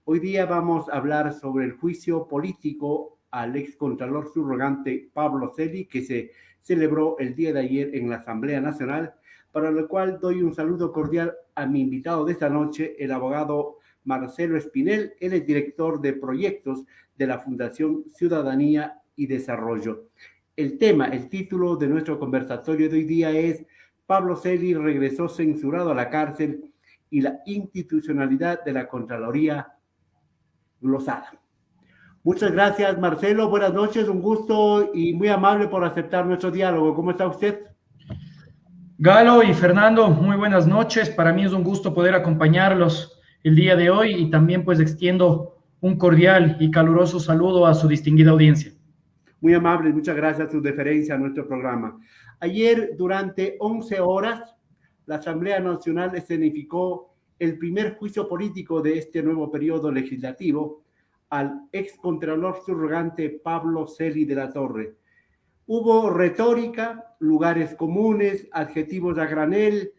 Hoy día vamos a hablar sobre el juicio político al excontralor subrogante Pablo Celi, que se celebró el día de ayer en la Asamblea Nacional, para lo cual doy un saludo cordial a mi invitado de esta noche, el abogado Marcelo Espinel. Él es director de proyectos de la Fundación Ciudadanía y Desarrollo. El título de nuestro conversatorio de hoy día es Pablo Celi regresó censurado a la cárcel y la institucionalidad de la Contraloría glosada. Muchas gracias, Marcelo. Buenas noches, un gusto y muy amable por aceptar nuestro diálogo. ¿Cómo está usted? Galo y Fernando, muy buenas noches. Para mí es un gusto poder acompañarlos el día de hoy y también pues extiendo un cordial y caluroso saludo a su distinguida audiencia. Muy amable, muchas gracias por su deferencia a nuestro programa. Ayer, durante 11 horas, la Asamblea Nacional escenificó el primer juicio político de este nuevo periodo legislativo al excontralor subrogante Pablo Celi de la Torre. Hubo retórica, lugares comunes, adjetivos a granel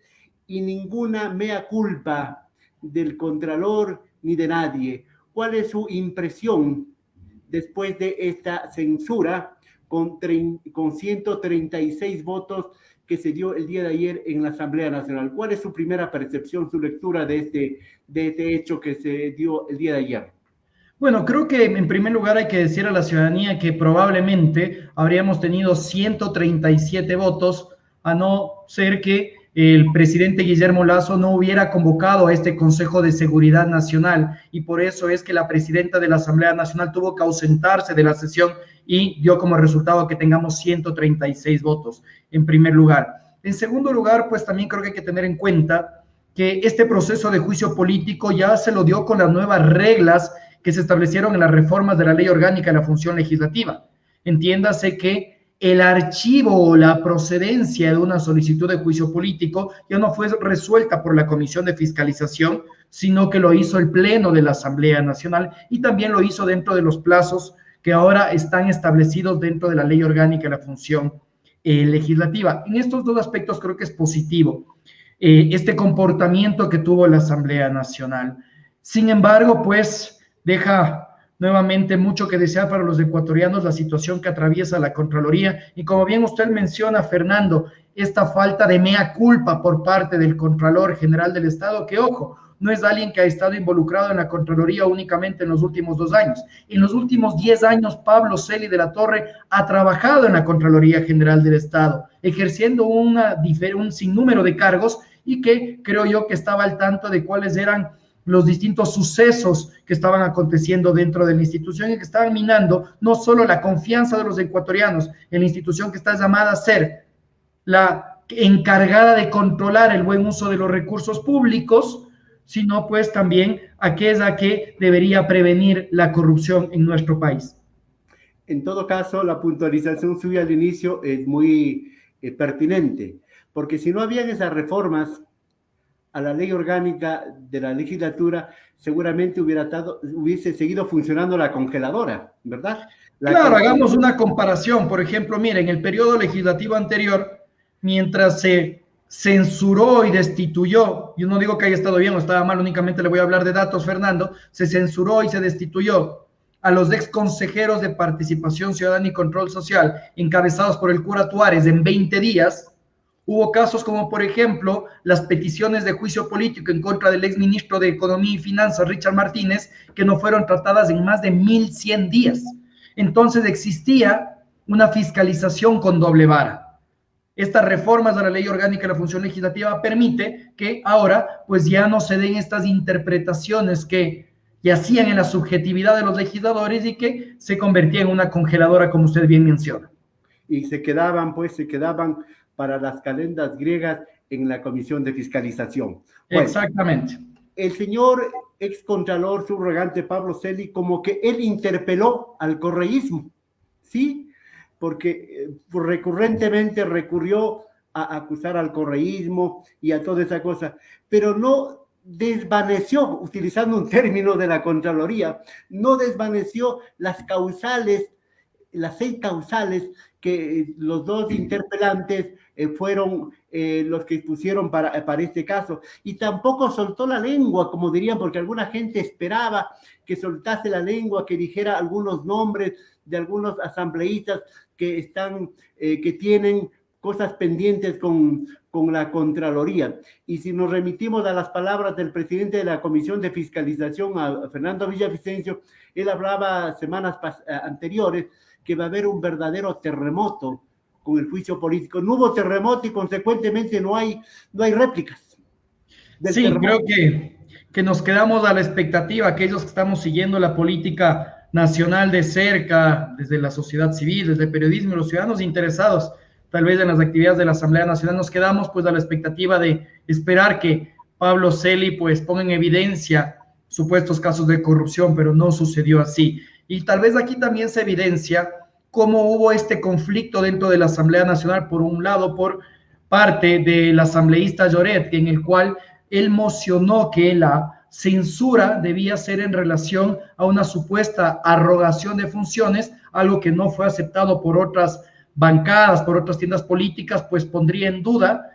y ninguna mea culpa del contralor ni de nadie. ¿Cuál es su impresión después de esta censura con 136 votos que se dio el día de ayer en la Asamblea Nacional? ¿Cuál es su primera percepción, su lectura de este hecho que se dio el día de ayer? Bueno, creo que en primer lugar hay que decir a la ciudadanía que probablemente habríamos tenido 137 votos, a no ser que el presidente Guillermo Lasso no hubiera convocado a este Consejo de Seguridad Nacional, y por eso es que la presidenta de la Asamblea Nacional tuvo que ausentarse de la sesión y dio como resultado que tengamos 136 votos, en primer lugar. En segundo lugar, pues también creo que hay que tener en cuenta que este proceso de juicio político ya se lo dio con las nuevas reglas que se establecieron en las reformas de la Ley Orgánica de la Función Legislativa. Entiéndase que el archivo o la procedencia de una solicitud de juicio político ya no fue resuelta por la Comisión de Fiscalización, sino que lo hizo el Pleno de la Asamblea Nacional y también lo hizo dentro de los plazos que ahora están establecidos dentro de la Ley Orgánica de la Función Legislativa. En estos dos aspectos creo que es positivo este comportamiento que tuvo la Asamblea Nacional. Sin embargo, pues deja nuevamente mucho que desear para los ecuatorianos la situación que atraviesa la Contraloría y, como bien usted menciona, Fernando, esta falta de mea culpa por parte del Contralor General del Estado, que, ojo, no es alguien que ha estado involucrado en la Contraloría únicamente en los últimos 2 años. En los últimos 10 años, Pablo Celi de la Torre ha trabajado en la Contraloría General del Estado, ejerciendo un sinnúmero de cargos y que creo yo que estaba al tanto de cuáles eran los distintos sucesos que estaban aconteciendo dentro de la institución y que estaban minando no solo la confianza de los ecuatorianos en la institución que está llamada a ser la encargada de controlar el buen uso de los recursos públicos, sino pues también aquella que debería prevenir la corrupción en nuestro país. En todo caso, la puntualización suya al inicio es muy pertinente, porque si no habían esas reformas a la ley orgánica de la legislatura, seguramente hubiese seguido funcionando la congeladora, ¿verdad? Claro, hagamos una comparación. Por ejemplo, mire, en el periodo legislativo anterior, mientras se censuró y destituyó, yo no digo que haya estado bien o estaba mal, únicamente le voy a hablar de datos, Fernando, se censuró y se destituyó a los ex consejeros de Participación Ciudadana y Control Social, encabezados por el cura Tuárez, en 20 días, hubo casos como, por ejemplo, las peticiones de juicio político en contra del exministro de Economía y Finanzas, Richard Martínez, que no fueron tratadas en más de 1.100 días. Entonces existía una fiscalización con doble vara. Estas reformas de la Ley Orgánica de la Función Legislativa permite que ahora pues ya no se den estas interpretaciones que yacían en la subjetividad de los legisladores y que se convertían en una congeladora, como usted bien menciona. Y se quedaban para las calendas griegas en la Comisión de Fiscalización. Bueno, exactamente. El señor excontralor subrogante Pablo Celi, como que él interpeló al correísmo, ¿sí? Porque recurrentemente recurrió a acusar al correísmo y a toda esa cosa, pero no desvaneció, utilizando un término de la Contraloría, no desvaneció las 6 causales que los dos interpelantes fueron los que expusieron para este caso. Y tampoco soltó la lengua, como dirían, porque alguna gente esperaba que soltase la lengua, que dijera algunos nombres de algunos asambleístas que tienen cosas pendientes con la Contraloría. Y si nos remitimos a las palabras del presidente de la Comisión de Fiscalización, a Fernando Villavicencio, él hablaba semanas anteriores que va a haber un verdadero terremoto con el juicio político. No hubo terremoto y consecuentemente no hay réplicas del sí, terremoto. creo que nos quedamos a la expectativa, aquellos que estamos siguiendo la política nacional de cerca, desde la sociedad civil, desde el periodismo, los ciudadanos interesados tal vez en las actividades de la Asamblea Nacional, nos quedamos pues a la expectativa de esperar que Pablo Celi pues ponga en evidencia supuestos casos de corrupción, pero no sucedió así. Y tal vez aquí también se evidencia cómo hubo este conflicto dentro de la Asamblea Nacional, por un lado, por parte del asambleísta Lloret, en el cual él mocionó que la censura debía ser en relación a una supuesta arrogación de funciones, algo que no fue aceptado por otras bancadas, por otras tiendas políticas, pues pondría en duda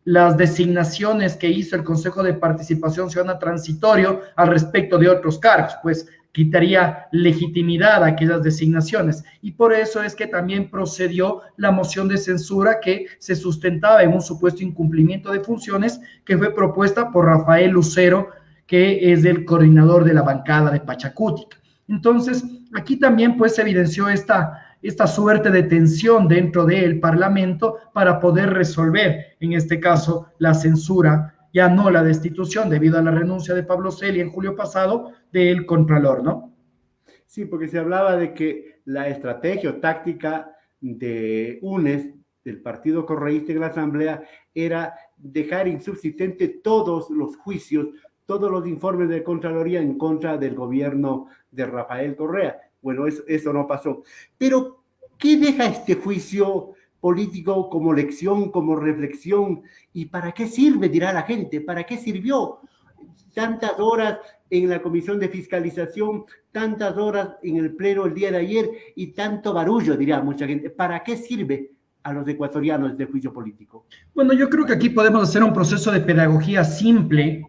las designaciones que hizo el Consejo de Participación Ciudadana Transitorio al respecto de otros cargos, pues quitaría legitimidad a aquellas designaciones. Y por eso es que también procedió la moción de censura que se sustentaba en un supuesto incumplimiento de funciones que fue propuesta por Rafael Lucero, que es el coordinador de la bancada de Pachacútica. Entonces, aquí también pues se evidenció esta suerte de tensión dentro del Parlamento para poder resolver, en este caso, la censura, ya no la destitución, debido a la renuncia de Pablo Celi en julio pasado del Contralor, ¿no? Sí, porque se hablaba de que la estrategia o táctica de UNES, del Partido Correísta en la Asamblea, era dejar insubsistente todos los juicios, todos los informes de Contraloría en contra del gobierno de Rafael Correa. Bueno, eso no pasó. Pero, ¿qué deja este juicio político como lección, como reflexión? ¿Y para qué sirve, dirá la gente? ¿Para qué sirvió? Tantas horas en la Comisión de Fiscalización, tantas horas en el Pleno el día de ayer y tanto barullo, dirá mucha gente. ¿Para qué sirve a los ecuatorianos este juicio político? Bueno, yo creo que aquí podemos hacer un proceso de pedagogía simple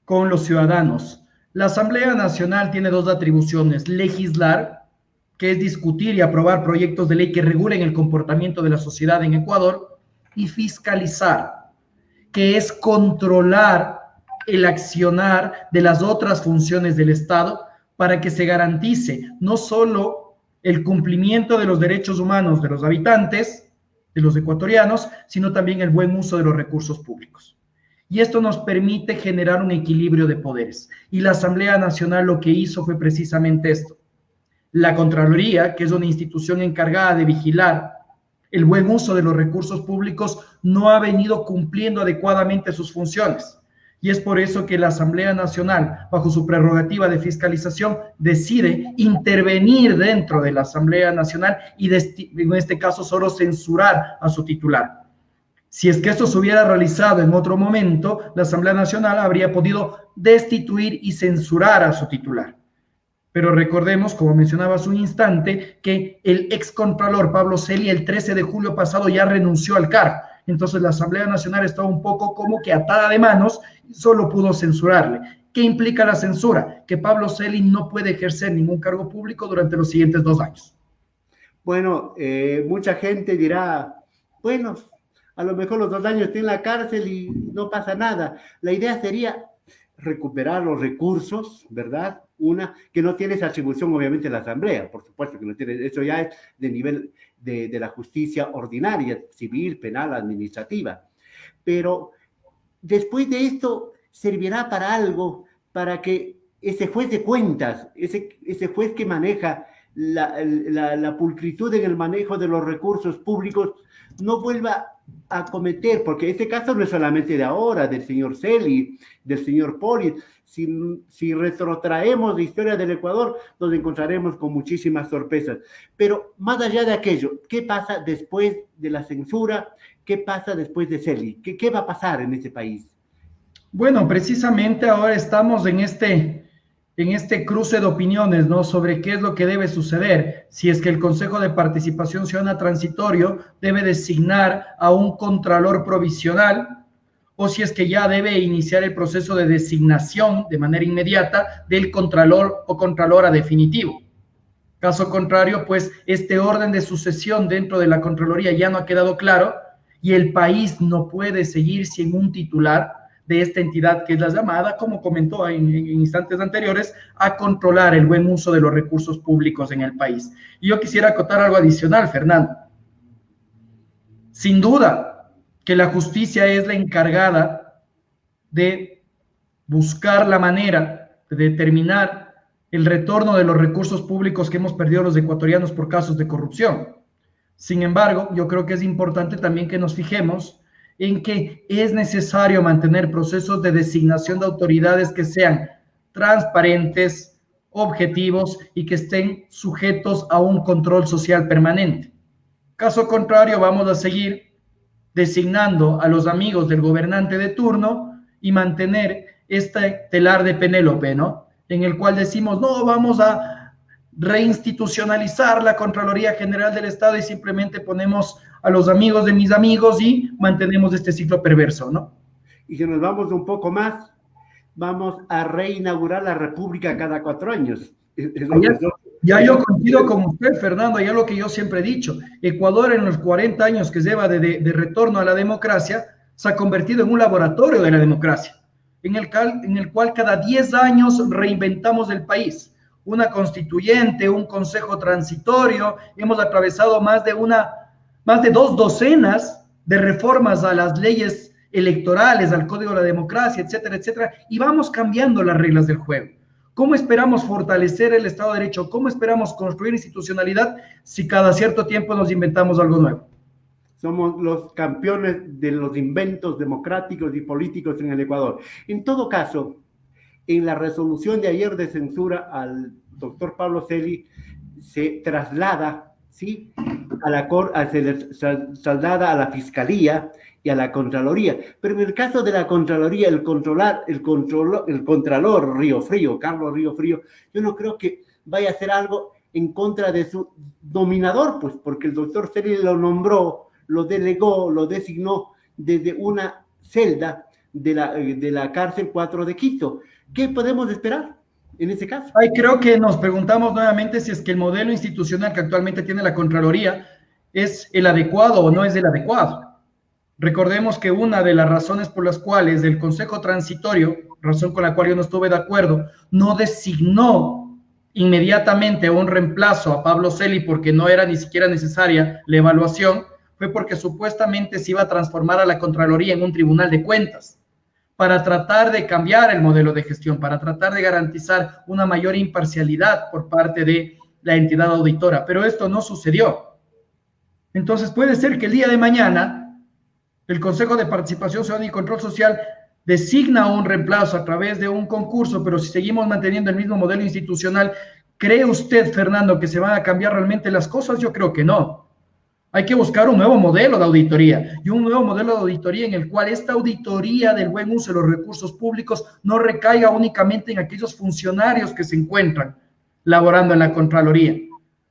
con los ciudadanos. La Asamblea Nacional tiene dos atribuciones: legislar, que es discutir y aprobar proyectos de ley que regulen el comportamiento de la sociedad en Ecuador, y fiscalizar, que es controlar el accionar de las otras funciones del Estado para que se garantice no solo el cumplimiento de los derechos humanos de los habitantes, de los ecuatorianos, sino también el buen uso de los recursos públicos. Y esto nos permite generar un equilibrio de poderes. Y la Asamblea Nacional lo que hizo fue precisamente esto. La Contraloría, que es una institución encargada de vigilar el buen uso de los recursos públicos, no ha venido cumpliendo adecuadamente sus funciones. Y es por eso que la Asamblea Nacional, bajo su prerrogativa de fiscalización, decide intervenir dentro de la Asamblea Nacional y en este caso solo censurar a su titular. Si es que esto se hubiera realizado en otro momento, la Asamblea Nacional habría podido destituir y censurar a su titular. Pero recordemos, como mencionaba hace un instante, que el excontralor Pablo Celi el 13 de julio pasado ya renunció al cargo. Entonces la Asamblea Nacional estaba un poco como que atada de manos y solo pudo censurarle. ¿Qué implica la censura? Que Pablo Celi no puede ejercer ningún cargo público durante los siguientes 2 años. Bueno, mucha gente dirá, bueno, a lo mejor los 2 años está en la cárcel y no pasa nada. La idea sería recuperar los recursos, ¿verdad? Que no tiene esa atribución, obviamente, la Asamblea, por supuesto que no tiene, eso ya es de nivel de la justicia ordinaria, civil, penal, administrativa. Pero después de esto, servirá para algo, para que ese juez de cuentas, ese juez que maneja la pulcritud en el manejo de los recursos públicos, no vuelva a cometer, porque este caso no es solamente de ahora, del señor Celi, del señor Poli. Si retrotraemos la historia del Ecuador, nos encontraremos con muchísimas sorpresas. Pero más allá de aquello, ¿qué pasa después de la censura? ¿Qué pasa después de Celi? ¿Qué va a pasar en este país? Bueno, precisamente ahora estamos en este en este cruce de opiniones, ¿no? Sobre qué es lo que debe suceder, si es que el Consejo de Participación Ciudadana Transitorio debe designar a un contralor provisional o si es que ya debe iniciar el proceso de designación de manera inmediata del contralor o contralora definitivo. Caso contrario, pues este orden de sucesión dentro de la Contraloría ya no ha quedado claro y el país no puede seguir sin un titular de esta entidad que es la llamada, como comentó en instantes anteriores, a controlar el buen uso de los recursos públicos en el país. Y yo quisiera acotar algo adicional, Fernando. Sin duda que la justicia es la encargada de buscar la manera de determinar el retorno de los recursos públicos que hemos perdido los ecuatorianos por casos de corrupción. Sin embargo, yo creo que es importante también que nos fijemos en que es necesario mantener procesos de designación de autoridades que sean transparentes, objetivos y que estén sujetos a un control social permanente. Caso contrario, vamos a seguir designando a los amigos del gobernante de turno y mantener este telar de Penélope, ¿no? En el cual decimos, no, vamos a reinstitucionalizar la Contraloría General del Estado y simplemente ponemos a los amigos de mis amigos y mantenemos este ciclo perverso, ¿no? Y si nos vamos un poco más, vamos a reinaugurar la República cada 4 años. Ya yo coincido con usted, Fernando, ya lo que yo siempre he dicho, Ecuador en los 40 años que lleva de retorno a la democracia, se ha convertido en un laboratorio de la democracia, en el cual cada 10 años reinventamos el país. Una constituyente, un consejo transitorio, hemos atravesado más de 2 docenas de reformas a las leyes electorales, al Código de la Democracia, etcétera, etcétera, y vamos cambiando las reglas del juego. ¿Cómo esperamos fortalecer el Estado de Derecho? ¿Cómo esperamos construir institucionalidad si cada cierto tiempo nos inventamos algo nuevo? Somos los campeones de los inventos democráticos y políticos en el Ecuador. En todo caso, en la resolución de ayer de censura al doctor Pablo Celi se traslada, ¿sí?, se traslada a la Fiscalía y a la Contraloría. Pero en el caso de la Contraloría, el Contralor Río Frío, Carlos Río Frío, yo no creo que vaya a hacer algo en contra de su dominador, pues, porque el doctor Celi lo nombró, lo delegó, lo designó desde una celda de la cárcel 4 de Quito. ¿Qué podemos esperar en ese caso? Ay, creo que nos preguntamos nuevamente si es que el modelo institucional que actualmente tiene la Contraloría es el adecuado o no es el adecuado. Recordemos que una de las razones por las cuales el Consejo Transitorio, razón con la cual yo no estuve de acuerdo, no designó inmediatamente un reemplazo a Pablo Celi porque no era ni siquiera necesaria la evaluación, fue porque supuestamente se iba a transformar a la Contraloría en un tribunal de cuentas para tratar de cambiar el modelo de gestión, para tratar de garantizar una mayor imparcialidad por parte de la entidad auditora, pero esto no sucedió. Entonces puede ser que el día de mañana el Consejo de Participación Ciudadana y Control Social designa un reemplazo a través de un concurso, pero si seguimos manteniendo el mismo modelo institucional, ¿cree usted, Fernando, que se van a cambiar realmente las cosas? Yo creo que no. Hay que buscar un nuevo modelo de auditoría y un nuevo modelo de auditoría en el cual esta auditoría del buen uso de los recursos públicos no recaiga únicamente en aquellos funcionarios que se encuentran laborando en la Contraloría,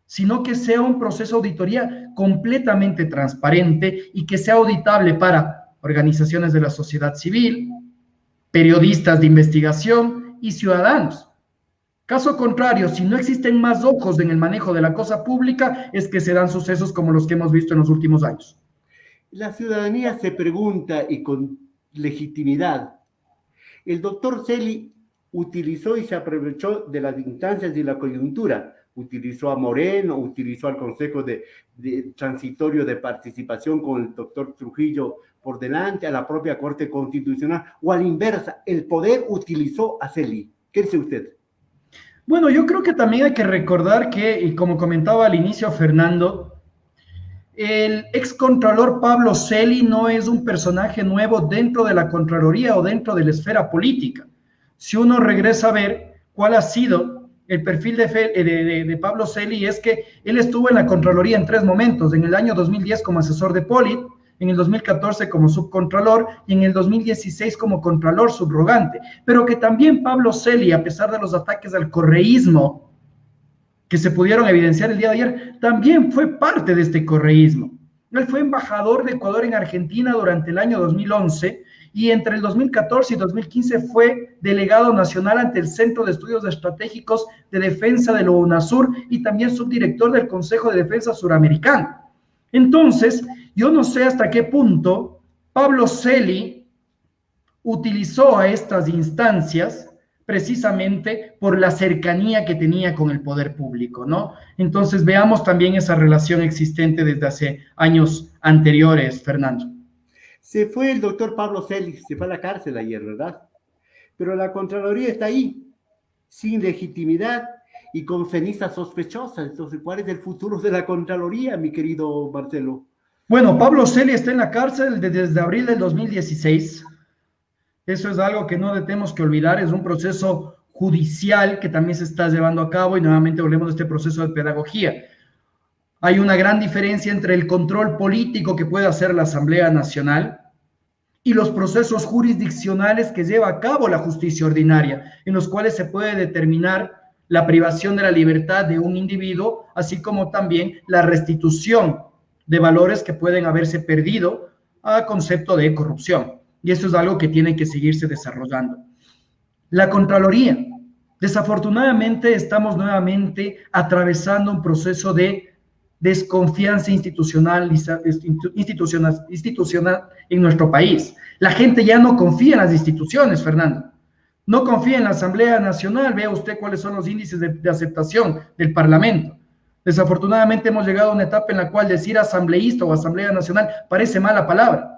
sino que sea un proceso de auditoría completamente transparente y que sea auditable para organizaciones de la sociedad civil, periodistas de investigación y ciudadanos. Caso contrario, si no existen más ojos en el manejo de la cosa pública, es que se dan sucesos como los que hemos visto en los últimos años. La ciudadanía se pregunta, y con legitimidad, el doctor Celi utilizó y se aprovechó de las instancias y la coyuntura, utilizó a Moreno, utilizó al Consejo de Transitorio de Participación con el doctor Trujillo por delante, a la propia Corte Constitucional, o a la inversa, el poder utilizó a Celi. ¿Qué dice usted? Bueno, yo creo que también hay que recordar que, y como comentaba al inicio Fernando, el excontralor Pablo Celi no es un personaje nuevo dentro de la Contraloría o dentro de la esfera política. Si uno regresa a ver cuál ha sido el perfil de Pablo Celi, es que él estuvo en la Contraloría en 3 momentos, en el año 2010 como asesor de Polit, en el 2014 como subcontralor y en el 2016 como contralor subrogante, pero que también Pablo Celi, a pesar de los ataques al correísmo que se pudieron evidenciar el día de ayer, también fue parte de este correísmo. Él fue embajador de Ecuador en Argentina durante el año 2011 y entre el 2014 y 2015 fue delegado nacional ante el Centro de Estudios Estratégicos de Defensa de la UNASUR y también subdirector del Consejo de Defensa Suramericano. Entonces, yo no sé hasta qué punto Pablo Celi utilizó a estas instancias precisamente por la cercanía que tenía con el poder público, ¿no? Entonces, veamos también esa relación existente desde hace años anteriores, Fernando. Se fue el doctor Pablo Celi, se fue a la cárcel ayer, ¿verdad? Pero la Contraloría está ahí, sin legitimidad y con cenizas sospechosas. Entonces, ¿cuál es el futuro de la Contraloría, mi querido Marcelo? Bueno, Pablo Celi está en la cárcel desde abril del 2016. Eso es algo que no tenemos que olvidar, es un proceso judicial que también se está llevando a cabo y nuevamente volvemos a este proceso de pedagogía. Hay una gran diferencia entre el control político que puede hacer la Asamblea Nacional y los procesos jurisdiccionales que lleva a cabo la justicia ordinaria, en los cuales se puede determinar la privación de la libertad de un individuo, así como también la restitución de valores que pueden haberse perdido a concepto de corrupción. Y eso es algo que tiene que seguirse desarrollando. La Contraloría. Desafortunadamente estamos nuevamente atravesando un proceso de desconfianza institucional en nuestro país. La gente ya no confía en las instituciones, Fernando. No confía en la Asamblea Nacional. Vea usted cuáles son los índices de aceptación del Parlamento. Desafortunadamente hemos llegado a una etapa en la cual decir asambleísta o Asamblea Nacional parece mala palabra.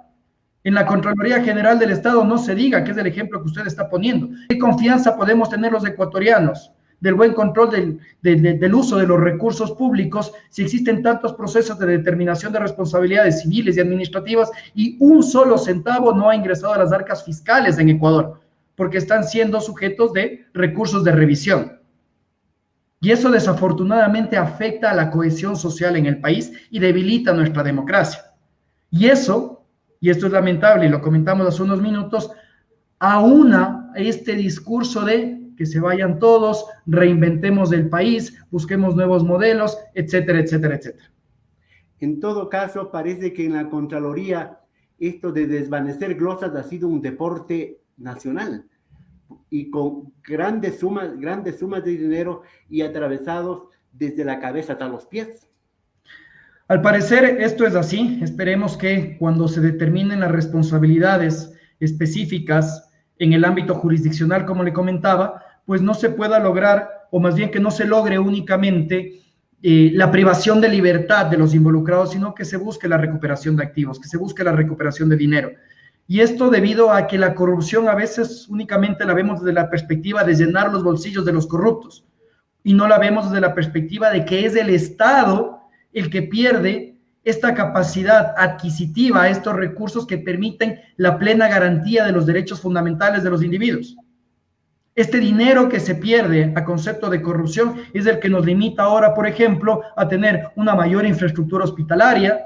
En la Contraloría General del Estado no se diga, que es el ejemplo que usted está poniendo. ¿Qué confianza podemos tener los ecuatorianos del buen control del uso de los recursos públicos si existen tantos procesos de determinación de responsabilidades civiles y administrativas y un solo centavo no ha ingresado a las arcas fiscales en Ecuador, porque están siendo sujetos de recursos de revisión? Y eso desafortunadamente afecta a la cohesión social en el país y debilita nuestra democracia. Y esto es lamentable y lo comentamos hace unos minutos, aúna este discurso de que se vayan todos, reinventemos el país, busquemos nuevos modelos, etcétera, etcétera, etcétera. En todo caso, parece que en la Contraloría esto de desvanecer glosas ha sido un deporte nacional y con grandes sumas de dinero y atravesados desde la cabeza hasta los pies. Al parecer esto es así. Esperemos que cuando se determinen las responsabilidades específicas en el ámbito jurisdiccional, como le comentaba, pues no se pueda lograr, o más bien que no se logre únicamente la privación de libertad de los involucrados, sino que se busque la recuperación de activos, que se busque la recuperación de dinero. Y esto debido a que la corrupción a veces únicamente la vemos desde la perspectiva de llenar los bolsillos de los corruptos y no la vemos desde la perspectiva de que es el Estado el que pierde esta capacidad adquisitiva a estos recursos que permiten la plena garantía de los derechos fundamentales de los individuos. Este dinero que se pierde a concepto de corrupción es el que nos limita ahora, por ejemplo, a tener una mayor infraestructura hospitalaria,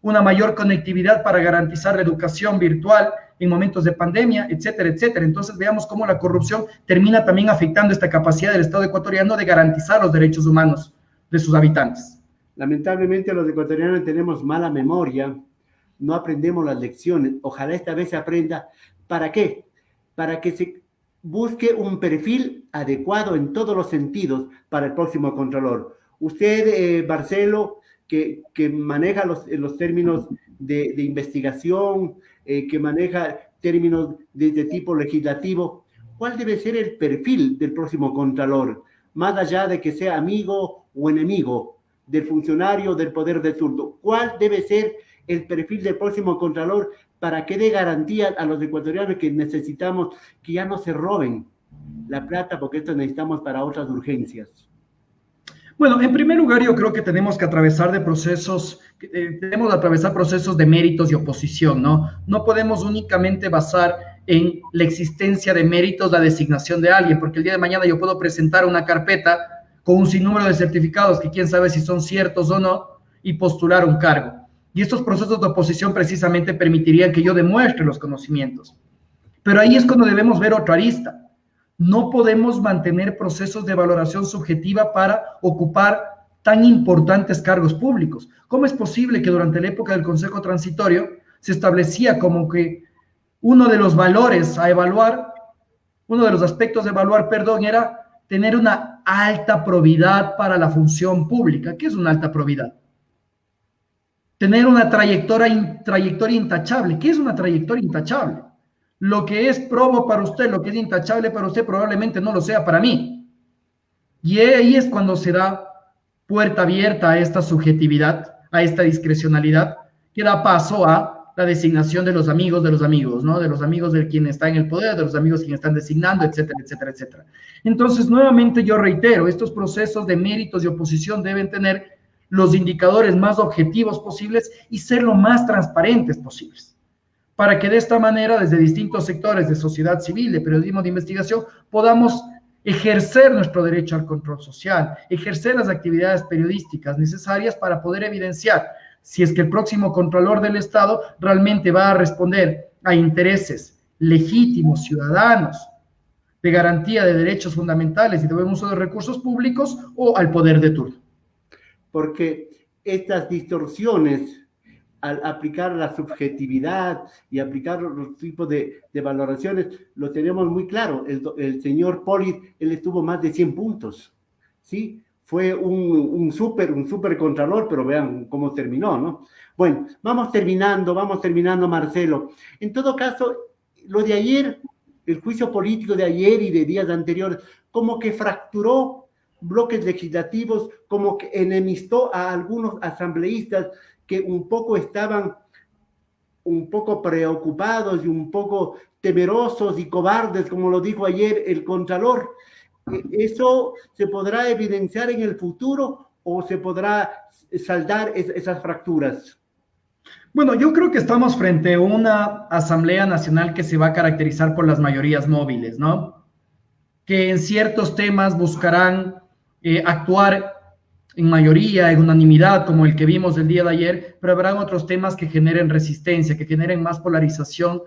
una mayor conectividad para garantizar la educación virtual en momentos de pandemia, etcétera, etcétera. Entonces veamos cómo la corrupción termina también afectando esta capacidad del Estado ecuatoriano de garantizar los derechos humanos de sus habitantes. Lamentablemente los ecuatorianos tenemos mala memoria, no aprendemos las lecciones. Ojalá esta vez se aprenda. ¿Para qué? Para que se busque un perfil adecuado en todos los sentidos para el próximo Contralor. Usted, Marcelo, que maneja los términos de investigación, que maneja términos de tipo legislativo, ¿cuál debe ser el perfil del próximo Contralor? Más allá de que sea amigo o enemigo del funcionario del poder de turno, ¿cuál debe ser el perfil del próximo Contralor para que dé garantía a los ecuatorianos que necesitamos que ya no se roben la plata, porque esto necesitamos para otras urgencias? Bueno, en primer lugar, yo creo que tenemos que atravesar procesos de méritos y oposición, ¿no? No podemos únicamente basar en la existencia de méritos la designación de alguien, porque el día de mañana yo puedo presentar una carpeta con un sinnúmero de certificados que quién sabe si son ciertos o no y postular un cargo. Y estos procesos de oposición precisamente permitirían que yo demuestre los conocimientos. Pero ahí es cuando debemos ver otra arista. No podemos mantener procesos de valoración subjetiva para ocupar tan importantes cargos públicos. ¿Cómo es posible que durante la época del Consejo Transitorio se establecía como que uno de los valores a evaluar, uno de los aspectos de evaluar, perdón, era tener una alta probidad para la función pública? ¿Qué es una alta probidad? Tener una trayectoria intachable. ¿Qué es una trayectoria intachable? Lo que es probo para usted, lo que es intachable para usted, probablemente no lo sea para mí. Y ahí es cuando se da puerta abierta a esta subjetividad, a esta discrecionalidad, que da paso a la designación de los amigos, ¿no? De los amigos de quien está en el poder, de los amigos quien están designando, etcétera, etcétera, etcétera. Entonces, nuevamente yo reitero, estos procesos de méritos y oposición deben tener los indicadores más objetivos posibles y ser lo más transparentes posibles, para que de esta manera, desde distintos sectores de sociedad civil, de periodismo de investigación, podamos ejercer nuestro derecho al control social, ejercer las actividades periodísticas necesarias para poder evidenciar si es que el próximo Contralor del Estado realmente va a responder a intereses legítimos, ciudadanos, de garantía de derechos fundamentales y de buen uso de recursos públicos, o al poder de turno. Porque estas distorsiones, al aplicar la subjetividad y aplicar los tipos de valoraciones, lo tenemos muy claro. El señor Poli, él estuvo más de 100 puntos, ¿sí? Fue un súper contralor, pero vean cómo terminó, ¿no? Bueno, vamos terminando, Marcelo. En todo caso, lo de ayer, el juicio político de ayer y de días anteriores, como que fracturó bloques legislativos, como que enemistó a algunos asambleístas que un poco estaban un poco preocupados y un poco temerosos y cobardes, como lo dijo ayer el Contralor. ¿Eso se podrá evidenciar en el futuro o se podrá saldar esas fracturas? Bueno, yo creo que estamos frente a una Asamblea Nacional que se va a caracterizar por las mayorías móviles, ¿no? Que en ciertos temas buscarán actuar en mayoría, en unanimidad, como el que vimos el día de ayer, pero habrán otros temas que generen resistencia, que generen más polarización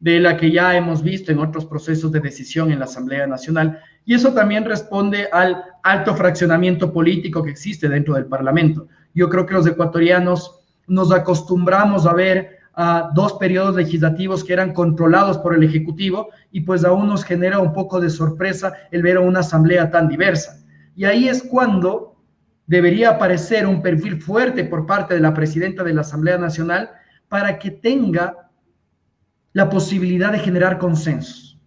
de la que ya hemos visto en otros procesos de decisión en la Asamblea Nacional. Y eso también responde al alto fraccionamiento político que existe dentro del Parlamento. Yo creo que los ecuatorianos nos acostumbramos a ver a dos periodos legislativos que eran controlados por el Ejecutivo, y pues aún nos genera un poco de sorpresa el ver a una asamblea tan diversa. Y ahí es cuando debería aparecer un perfil fuerte por parte de la presidenta de la Asamblea Nacional para que tenga la posibilidad de generar consensos.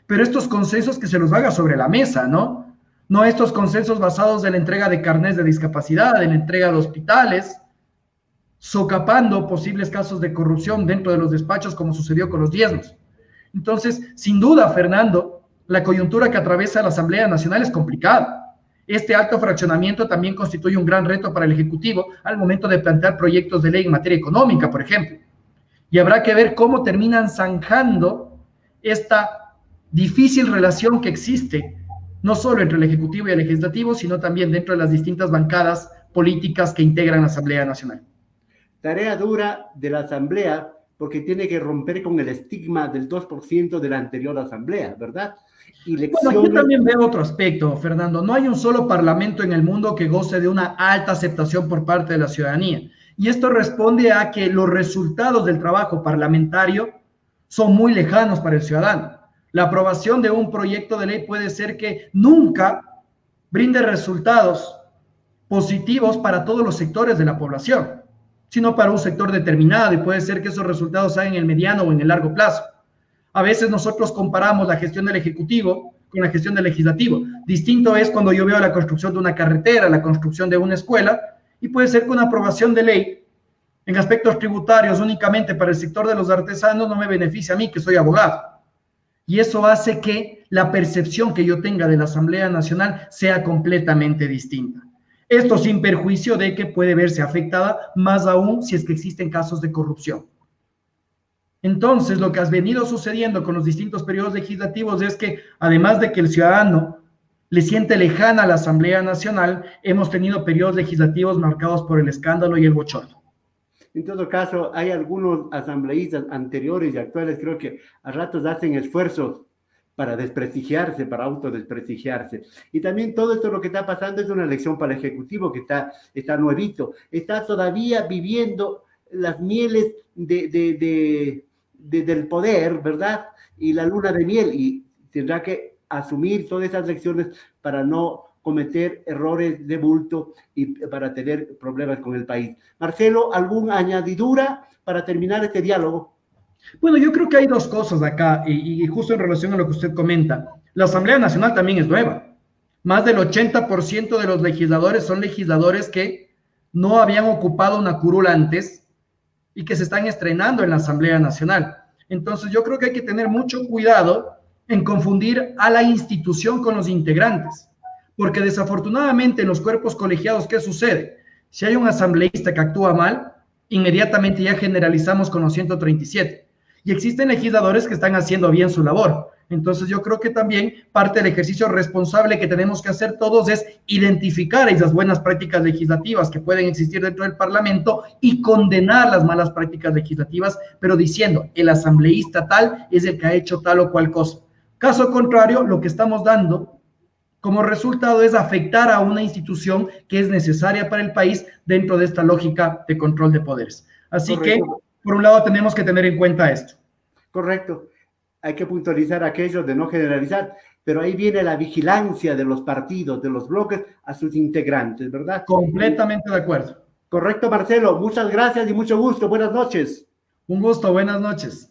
Pero estos consensos que se los haga sobre la mesa, ¿no? No estos consensos basados en la entrega de carnets de discapacidad, en la entrega de hospitales, socapando posibles casos de corrupción dentro de los despachos, como sucedió con los diezmos. Entonces, sin duda, Fernando, la coyuntura que atraviesa la Asamblea Nacional es complicada. Este alto fraccionamiento también constituye un gran reto para el Ejecutivo al momento de plantear proyectos de ley en materia económica, por ejemplo. Y habrá que ver cómo terminan zanjando esta difícil relación que existe, no solo entre el Ejecutivo y el Legislativo, sino también dentro de las distintas bancadas políticas que integran la Asamblea Nacional. Tarea dura de la Asamblea, porque tiene que romper con el estigma del 2% de la anterior Asamblea, ¿verdad? Bueno, yo también veo otro aspecto, Fernando. No hay un solo parlamento en el mundo que goce de una alta aceptación por parte de la ciudadanía. Y esto responde a que los resultados del trabajo parlamentario son muy lejanos para el ciudadano. La aprobación de un proyecto de ley puede ser que nunca brinde resultados positivos para todos los sectores de la población, sino para un sector determinado, y puede ser que esos resultados sean en el mediano o en el largo plazo. A veces nosotros comparamos la gestión del Ejecutivo con la gestión del Legislativo. Distinto es cuando yo veo la construcción de una carretera, la construcción de una escuela, y puede ser que una aprobación de ley en aspectos tributarios únicamente para el sector de los artesanos no me beneficie a mí, que soy abogado. Y eso hace que la percepción que yo tenga de la Asamblea Nacional sea completamente distinta. Esto sin perjuicio de que puede verse afectada, más aún si es que existen casos de corrupción. Entonces, lo que ha venido sucediendo con los distintos periodos legislativos es que, además de que el ciudadano le siente lejana a la Asamblea Nacional, hemos tenido periodos legislativos marcados por el escándalo y el bochorno. En todo caso, hay algunos asambleístas anteriores y actuales, creo que a ratos hacen esfuerzos para desprestigiarse, para autodesprestigiarse. Y también todo esto lo que está pasando es una lección para el Ejecutivo que está nuevito, está todavía viviendo las mieles del poder, ¿verdad? Y la luna de miel, y tendrá que asumir todas esas lecciones para no cometer errores de bulto y para tener problemas con el país. Marcelo, ¿alguna añadidura para terminar este diálogo? Bueno, yo creo que hay dos cosas acá, y justo en relación a lo que usted comenta. La Asamblea Nacional también es nueva. Más del 80% de los legisladores son legisladores que no habían ocupado una curul antes y que se están estrenando en la Asamblea Nacional. Entonces, yo creo que hay que tener mucho cuidado en confundir a la institución con los integrantes, porque desafortunadamente en los cuerpos colegiados, ¿qué sucede? Si hay un asambleísta que actúa mal, inmediatamente ya generalizamos con los 137. Y existen legisladores que están haciendo bien su labor. Entonces yo creo que también parte del ejercicio responsable que tenemos que hacer todos es identificar esas buenas prácticas legislativas que pueden existir dentro del Parlamento y condenar las malas prácticas legislativas, pero diciendo, el asambleísta tal es el que ha hecho tal o cual cosa. Caso contrario, lo que estamos dando como resultado es afectar a una institución que es necesaria para el país dentro de esta lógica de control de poderes. Así Correcto. Que, por un lado, tenemos que tener en cuenta esto. Correcto. Hay que puntualizar aquello de no generalizar, pero ahí viene la vigilancia de los partidos, de los bloques, a sus integrantes, ¿verdad? Completamente de acuerdo. Correcto, Marcelo. Muchas gracias y mucho gusto. Buenas noches. Un gusto. Buenas noches.